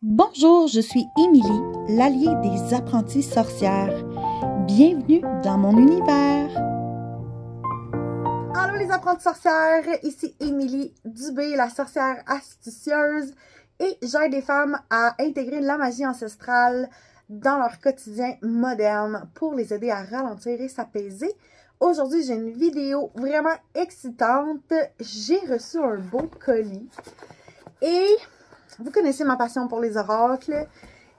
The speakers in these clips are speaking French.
Bonjour, je suis Émilie, l'alliée des apprenties sorcières. Bienvenue dans mon univers. Allô les apprenties sorcières, ici Émilie Dubé, la sorcière astucieuse, et j'aide les femmes à intégrer la magie ancestrale dans leur quotidien moderne pour les aider à ralentir et s'apaiser. Aujourd'hui, j'ai une vidéo vraiment excitante. J'ai reçu un beau colis et vous connaissez ma passion pour les oracles.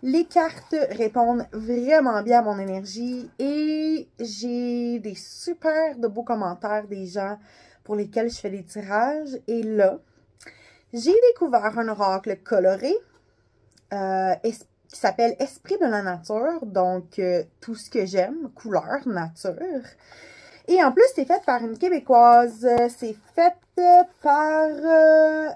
Les cartes répondent vraiment bien à mon énergie et j'ai des super de beaux commentaires des gens pour lesquels je fais des tirages. Et là, j'ai découvert un oracle coloré qui s'appelle Esprit de la nature. Donc, tout ce que j'aime, couleur, nature. Et en plus, c'est fait par une Québécoise. C'est fait par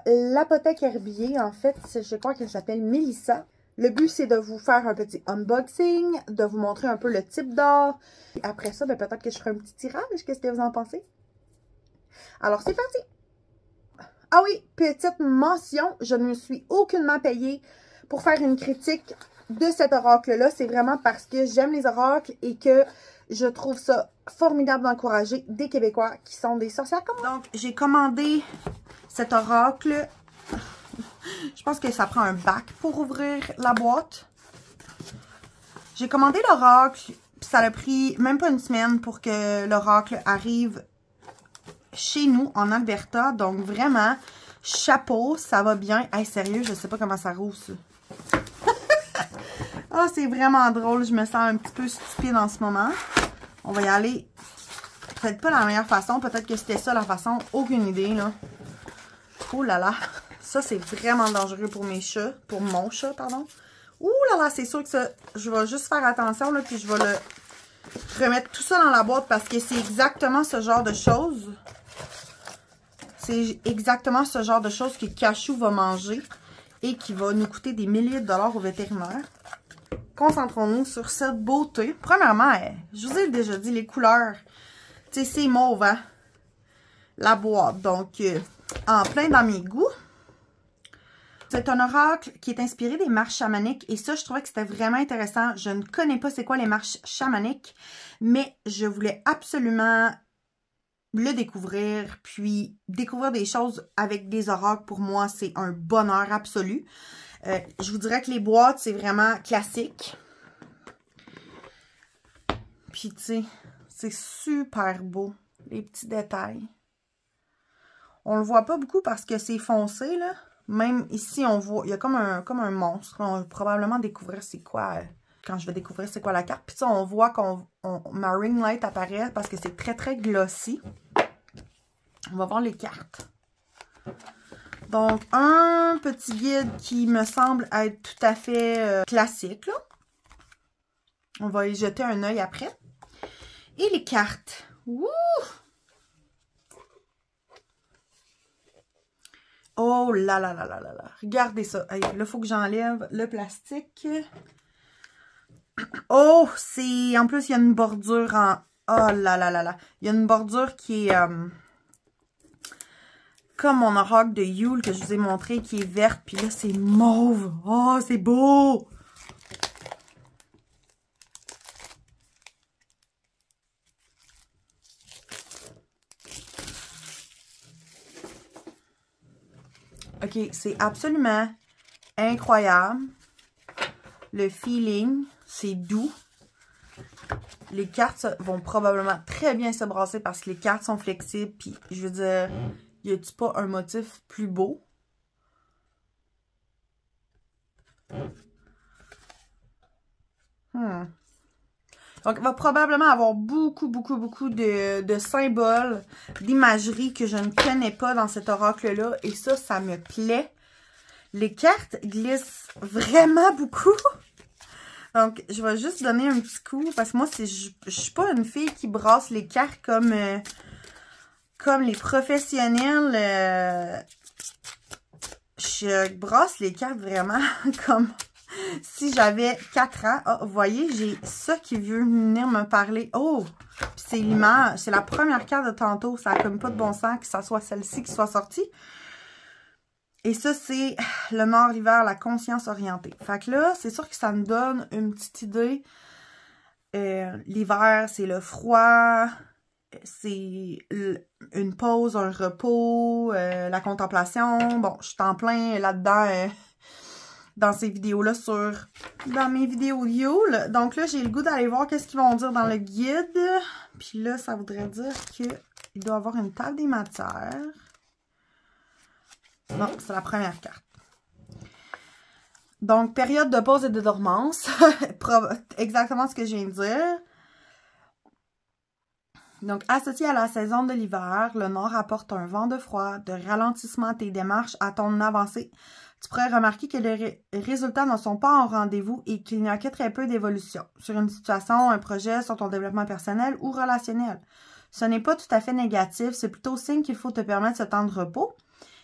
l'Apothèque Herbier. En fait, je crois qu'elle s'appelle Mélissa. Le but, c'est de vous faire un petit unboxing, de vous montrer un peu le type d'or. Après ça, ben, peut-être que je ferai un petit tirage. Qu'est-ce que vous en pensez? Alors, c'est parti! Ah oui, petite mention, je ne me suis aucunement payée pour faire une critique de cet oracle-là. C'est vraiment parce que j'aime les oracles et que je trouve ça formidable d'encourager des Québécois qui sont des sorcières comme moi. Donc, j'ai commandé cet oracle. Je pense que ça prend un bac pour ouvrir la boîte. J'ai commandé l'oracle, puis ça a pris même pas une semaine pour que l'oracle arrive chez nous en Alberta. Donc, vraiment, chapeau, ça va bien. Hey, sérieux, je sais pas comment ça roule, ça. Oh, c'est vraiment drôle. Je me sens un petit peu stupide en ce moment. On va y aller. Peut-être pas la meilleure façon. Peut-être que c'était ça la façon. Aucune idée, là. Oh là là. Ça, c'est vraiment dangereux pour mes chats. Pour mon chat, pardon. Ouh là là, c'est sûr que ça... Je vais juste faire attention, là. Puis je vais le remettre tout ça dans la boîte parce que c'est exactement ce genre de choses. C'est exactement ce genre de choses que Cachou va manger et qui va nous coûter des milliers de dollars au vétérinaire. Concentrons-nous sur cette beauté. Premièrement, je vous ai déjà dit, les couleurs, tu sais, c'est mauve, hein? La boîte, donc, en plein dans mes goûts. C'est un oracle qui est inspiré des marches chamaniques et ça, je trouvais que c'était vraiment intéressant. Je ne connais pas c'est quoi les marches chamaniques, mais je voulais absolument le découvrir, puis découvrir des choses avec des oracles, pour moi, c'est un bonheur absolu. Je vous dirais que les boîtes, c'est vraiment classique. Puis, tu sais, c'est super beau, les petits détails. On le voit pas beaucoup parce que c'est foncé, là. Même ici, on voit, il y a comme un monstre. On va probablement découvrir c'est quoi, quand je vais découvrir c'est quoi la carte. Puis ça, on voit ma ring light apparaît parce que c'est très, très glossy. On va voir les cartes. Donc, un petit guide qui me semble être tout à fait classique, là. On va y jeter un œil après. Et les cartes. Wouh! Oh là là là là là là. Regardez ça. Hey, là, il faut que j'enlève le plastique. Oh, c'est... En plus, il y a une bordure en... Oh là là là là. Il y a une bordure qui est... comme mon oracle de Yule que je vous ai montré, qui est verte. Puis là, c'est mauve. Oh, c'est beau! OK, c'est absolument incroyable. Le feeling, c'est doux. Les cartes vont probablement très bien se brasser parce que les cartes sont flexibles. Puis, je veux dire... Y a-t-il pas un motif plus beau? Donc, il va probablement avoir beaucoup de symboles, d'imagerie que je ne connais pas dans cet oracle-là. Et ça me plaît. Les cartes glissent vraiment beaucoup. Donc, je vais juste donner un petit coup. Parce que moi, je suis pas une fille qui brasse les cartes comme les professionnels. Je brasse les cartes vraiment comme si j'avais 4 ans. Oh, vous voyez, j'ai ça qui veut venir me parler. Oh! C'est l'image. C'est la première carte de tantôt. Ça n'a comme pas de bon sens que ça soit celle-ci qui soit sortie. Et ça, c'est le Nord, l'hiver, la conscience orientée. Fait que là, c'est sûr que ça me donne une petite idée. L'hiver, c'est le froid, c'est une pause, un repos, la contemplation. Bon, je suis en plein là-dedans dans ces vidéos-là dans mes vidéos Yule. Donc là, j'ai le goût d'aller voir qu'est-ce qu'ils vont dire dans le guide. Puis là, ça voudrait dire qu'il doit y avoir une table des matières. Non, c'est la première carte. Donc, période de pause et de dormance. Exactement ce que je viens de dire. Donc, associé à la saison de l'hiver, le Nord apporte un vent de froid, de ralentissement à tes démarches, à ton avancée. Tu pourrais remarquer que les résultats ne sont pas en rendez-vous et qu'il n'y a que très peu d'évolution sur une situation, un projet, sur ton développement personnel ou relationnel. Ce n'est pas tout à fait négatif, c'est plutôt signe qu'il faut te permettre ce temps de repos.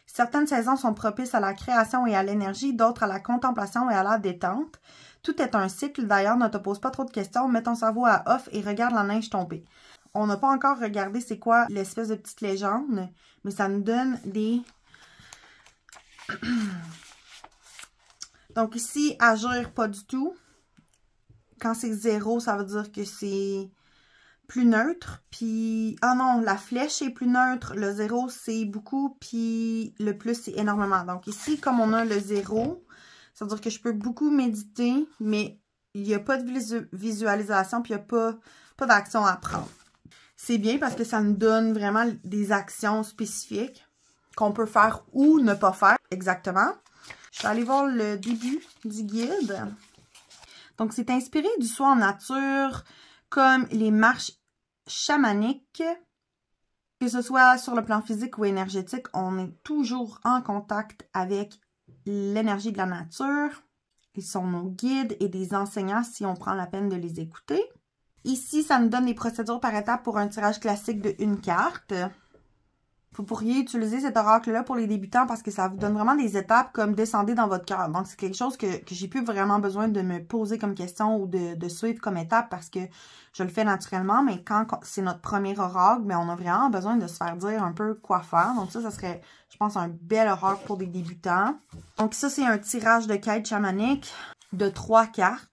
Certaines saisons sont propices à la création et à l'énergie, d'autres à la contemplation et à la détente. Tout est un cycle, d'ailleurs, ne te pose pas trop de questions, mets ton cerveau à off et regarde la neige tomber. On n'a pas encore regardé c'est quoi l'espèce de petite légende, mais ça nous donne des... Donc ici, agir pas du tout. Quand c'est 0, ça veut dire que c'est plus neutre. Puis, ah non, la flèche est plus neutre. Le 0, c'est beaucoup. Puis, le plus, c'est énormément. Donc ici, comme on a le 0, ça veut dire que je peux beaucoup méditer, mais il n'y a pas de visualisation, puis il n'y a pas d'action à prendre. C'est bien parce que ça nous donne vraiment des actions spécifiques qu'on peut faire ou ne pas faire exactement. Je vais aller voir le début du guide. Donc, c'est inspiré du soin en nature, comme les marches chamaniques. Que ce soit sur le plan physique ou énergétique, on est toujours en contact avec l'énergie de la nature. Ils sont nos guides et des enseignants si on prend la peine de les écouter. Ici, ça nous donne des procédures par étapes pour un tirage classique de une carte. Vous pourriez utiliser cet oracle-là pour les débutants parce que ça vous donne vraiment des étapes comme descendez dans votre cœur. Donc, c'est quelque chose que j'ai plus vraiment besoin de me poser comme question ou de suivre comme étape parce que je le fais naturellement. Mais quand c'est notre premier oracle, ben, on a vraiment besoin de se faire dire un peu quoi faire. Donc, ça serait, je pense, un bel oracle pour des débutants. Donc, ça, c'est un tirage de quête chamanique de 3 cartes.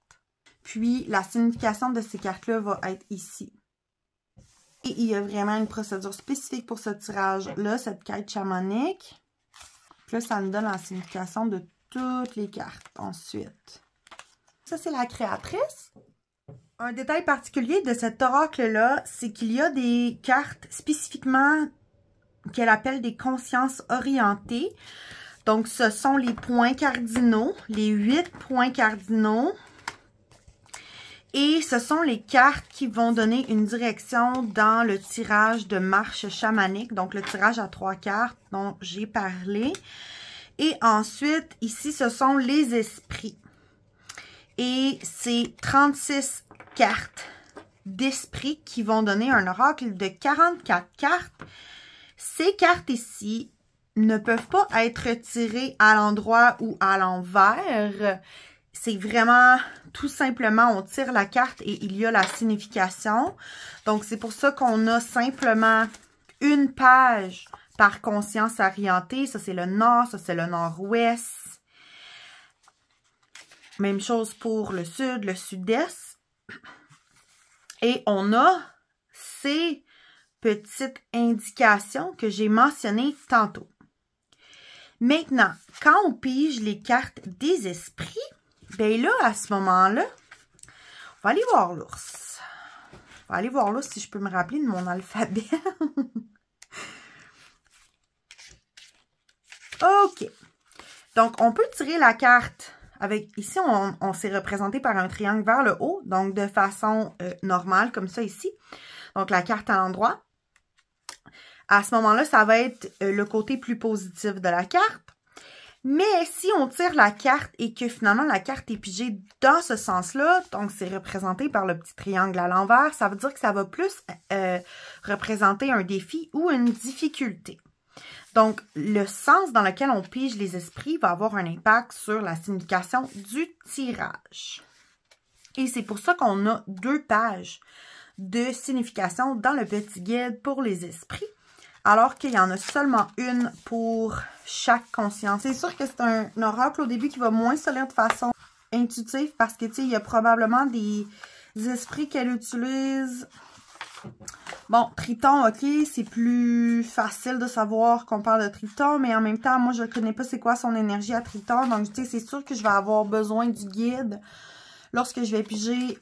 Puis, la signification de ces cartes-là va être ici. Et il y a vraiment une procédure spécifique pour ce tirage-là, cette quête chamanique. Puis là, ça nous donne la signification de toutes les cartes ensuite. Ça, c'est la créatrice. Un détail particulier de cet oracle-là, c'est qu'il y a des cartes spécifiquement qu'elle appelle des consciences orientées. Donc, ce sont les points cardinaux, les 8 points cardinaux. Et ce sont les cartes qui vont donner une direction dans le tirage de marche chamanique. Donc, le tirage à 3 cartes dont j'ai parlé. Et ensuite, ici, ce sont les esprits. Et c'est 36 cartes d'esprits qui vont donner un oracle de 44 cartes. Ces cartes ici ne peuvent pas être tirées à l'endroit ou à l'envers. C'est vraiment, tout simplement, on tire la carte et il y a la signification. Donc, c'est pour ça qu'on a simplement une page par conscience orientée. Ça, c'est le nord, ça, c'est le nord-ouest. Même chose pour le sud, le sud-est. Et on a ces petites indications que j'ai mentionnées tantôt. Maintenant, quand on pige les cartes des esprits, bien là, à ce moment-là, on va aller voir l'ours. On va aller voir l'ours si je peux me rappeler de mon alphabet. OK. Donc, on peut tirer la carte avec... Ici, on s'est représenté par un triangle vers le haut, donc de façon normale, comme ça ici. Donc, la carte à l'endroit. À ce moment-là, ça va être le côté plus positif de la carte. Mais si on tire la carte et que finalement la carte est pigée dans ce sens-là, donc c'est représenté par le petit triangle à l'envers, ça veut dire que ça va plus représenter un défi ou une difficulté. Donc, le sens dans lequel on pige les esprits va avoir un impact sur la signification du tirage. Et c'est pour ça qu'on a 2 pages de signification dans le petit guide pour les esprits. alors qu'il y en a seulement une pour chaque conscience. C'est sûr que c'est un oracle au début qui va moins se lire de façon intuitive parce que, tu sais, il y a probablement des esprits qu'elle utilise. Bon, Triton, ok, c'est plus facile de savoir qu'on parle de Triton, mais en même temps, moi, je ne connais pas c'est quoi son énergie à Triton, donc, tu sais, c'est sûr que je vais avoir besoin du guide lorsque je vais piger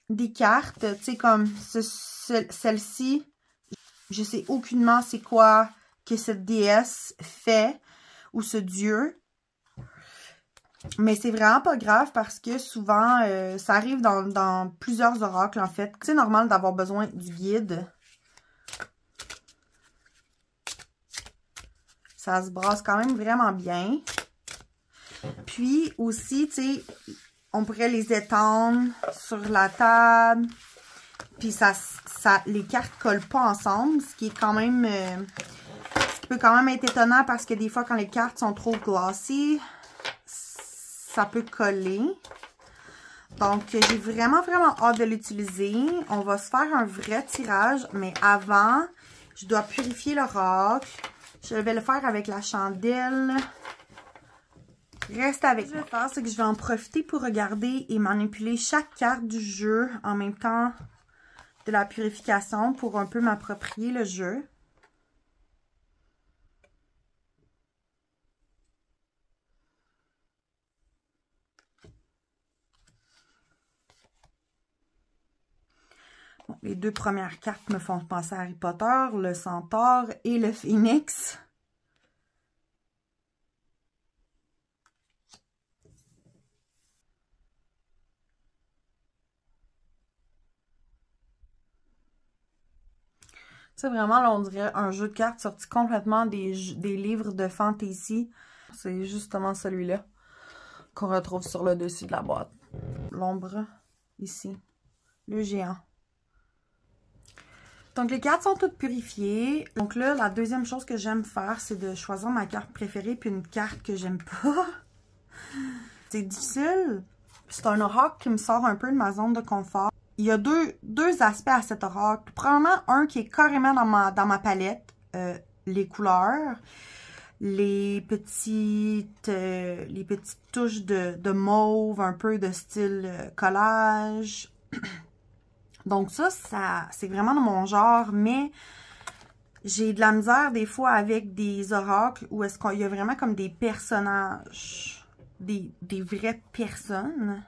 des cartes, tu sais, comme celle-ci. Je sais aucunement c'est quoi que cette déesse fait ou ce dieu. Mais c'est vraiment pas grave parce que souvent, ça arrive dans plusieurs oracles en fait. C'est normal d'avoir besoin du guide. Ça se brasse quand même vraiment bien. Puis aussi, tu sais, on pourrait les étendre sur la table. Puis les cartes collent pas ensemble, ce qui est quand même... ce qui peut quand même être étonnant parce que des fois, quand les cartes sont trop glossy, ça peut coller. Donc, j'ai vraiment hâte de l'utiliser. On va se faire un vrai tirage, mais avant, je dois purifier l'oracle. Je vais le faire avec la chandelle. Reste avec moi. Ce que je vais faire, c'est que je vais en profiter pour regarder et manipuler chaque carte du jeu en même temps de la purification pour un peu m'approprier le jeu. Bon, les deux premières cartes me font penser à Harry Potter, le centaure et le phénix. C'est vraiment, là, on dirait un jeu de cartes sorti complètement des livres de fantasy. C'est justement celui-là qu'on retrouve sur le dessus de la boîte. L'ombre, ici. Le géant. Donc, les cartes sont toutes purifiées. Donc là, la deuxième chose que j'aime faire, c'est de choisir ma carte préférée puis une carte que j'aime pas. C'est difficile. C'est un oracle qui me sort un peu de ma zone de confort. Il y a deux aspects à cet oracle. Probablement un qui est carrément dans ma palette, les couleurs, les petites touches de mauve, un peu de style collage. Donc ça c'est vraiment dans mon genre, mais j'ai de la misère des fois avec des oracles où est-ce qu'il y a vraiment comme des personnages, des vraies personnes.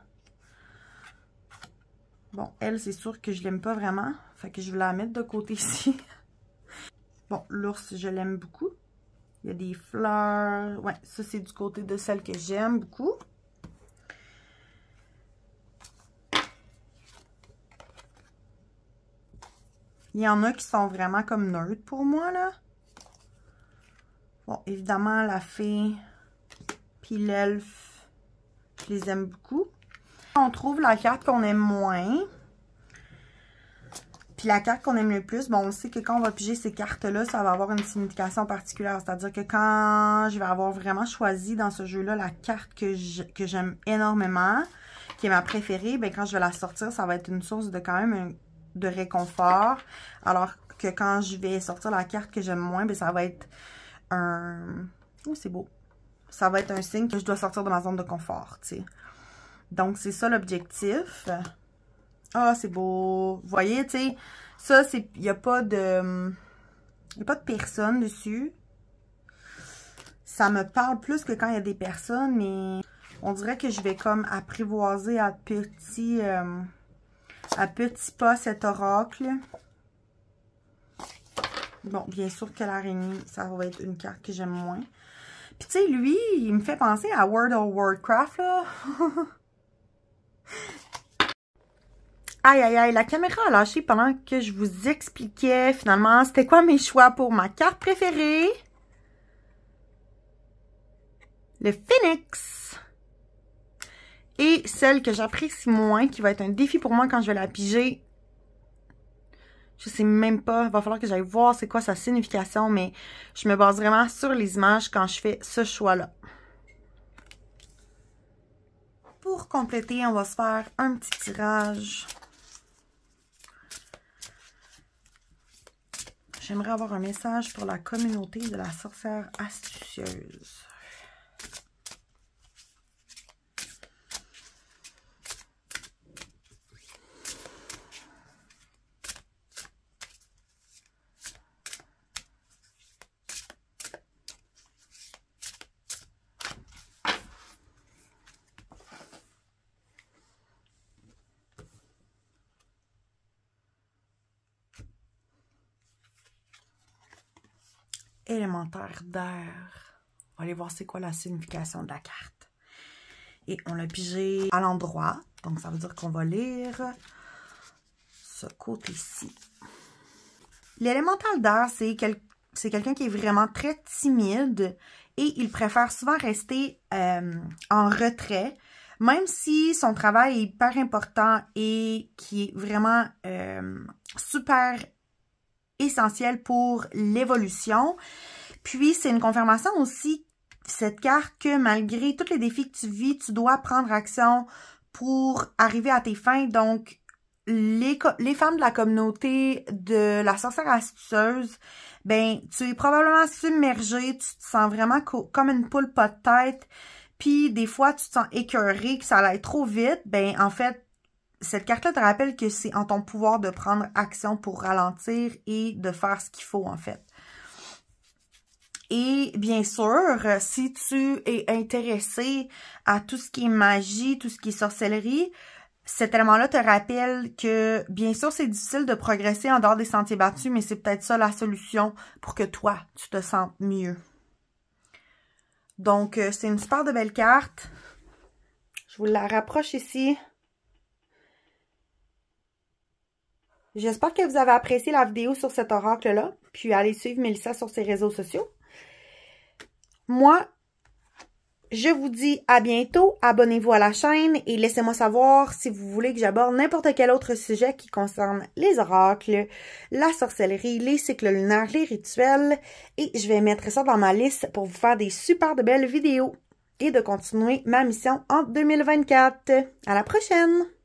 Bon, elle, c'est sûr que je l'aime pas vraiment. Fait que je vais la mettre de côté ici. Bon, l'ours, je l'aime beaucoup. Il y a des fleurs. Ouais, ça, c'est du côté de celle que j'aime beaucoup. Il y en a qui sont vraiment comme neutres pour moi, là. Bon, évidemment, la fée puis l'elfe, je les aime beaucoup. On trouve la carte qu'on aime moins. Puis la carte qu'on aime le plus, bon, on sait que quand on va piger ces cartes-là, ça va avoir une signification particulière. C'est-à-dire que quand je vais avoir vraiment choisi dans ce jeu-là la carte que j'aime énormément, qui est ma préférée, ben quand je vais la sortir, ça va être une source de quand même de réconfort. Alors que quand je vais sortir la carte que j'aime moins, ben ça va être un... Oh, c'est beau. Ça va être un signe que je dois sortir de ma zone de confort, tu sais. Donc, c'est ça l'objectif. Ah, c'est beau. Vous voyez, tu sais, ça, c'est... Il n'y a pas de... Il n'y a pas de personne dessus. Ça me parle plus que quand il y a des personnes, mais on dirait que je vais comme apprivoiser à petits pas cet oracle. Bon, bien sûr que l'araignée, ça va être une carte que j'aime moins. Puis, tu sais, lui, il me fait penser à World of Warcraft, là. Aïe, aïe, aïe, la caméra a lâché pendant que je vous expliquais, finalement, c'était quoi mes choix pour ma carte préférée. Le phénix. Et celle que j'apprécie moins, qui va être un défi pour moi quand je vais la piger. Je sais même pas, il va falloir que j'aille voir c'est quoi sa signification, mais je me base vraiment sur les images quand je fais ce choix-là. Pour compléter, on va se faire un petit tirage. J'aimerais avoir un message pour la communauté de la sorcière astucieuse. Élémentaire d'air. On va aller voir c'est quoi la signification de la carte. Et on l'a pigé à l'endroit. Donc, ça veut dire qu'on va lire ce côté-ci. L'élémental d'air, c'est quelqu'un qui est vraiment très timide et il préfère souvent rester en retrait, même si son travail est hyper important et qui est vraiment super essentiel pour l'évolution. Puis, c'est une confirmation aussi, cette carte, que malgré tous les défis que tu vis, tu dois prendre action pour arriver à tes fins. Donc, les femmes de la communauté de la sorcière astucieuse, ben, tu es probablement submergée, tu te sens vraiment comme une poule pas de tête, puis des fois, tu te sens écœurée, que ça allait trop vite. Ben, en fait, cette carte-là te rappelle que c'est en ton pouvoir de prendre action pour ralentir et de faire ce qu'il faut, en fait. Et bien sûr, si tu es intéressé à tout ce qui est magie, tout ce qui est sorcellerie, cet élément-là te rappelle que, bien sûr, c'est difficile de progresser en dehors des sentiers battus, mais c'est peut-être ça la solution pour que toi, tu te sentes mieux. Donc, c'est une super de belle carte. Je vous la rapproche ici. J'espère que vous avez apprécié la vidéo sur cet oracle-là. Puis allez suivre Mélissa sur ses réseaux sociaux. Moi, je vous dis à bientôt. Abonnez-vous à la chaîne et laissez-moi savoir si vous voulez que j'aborde n'importe quel autre sujet qui concerne les oracles, la sorcellerie, les cycles lunaires, les rituels. Et je vais mettre ça dans ma liste pour vous faire des super de belles vidéos et de continuer ma mission en 2024. À la prochaine!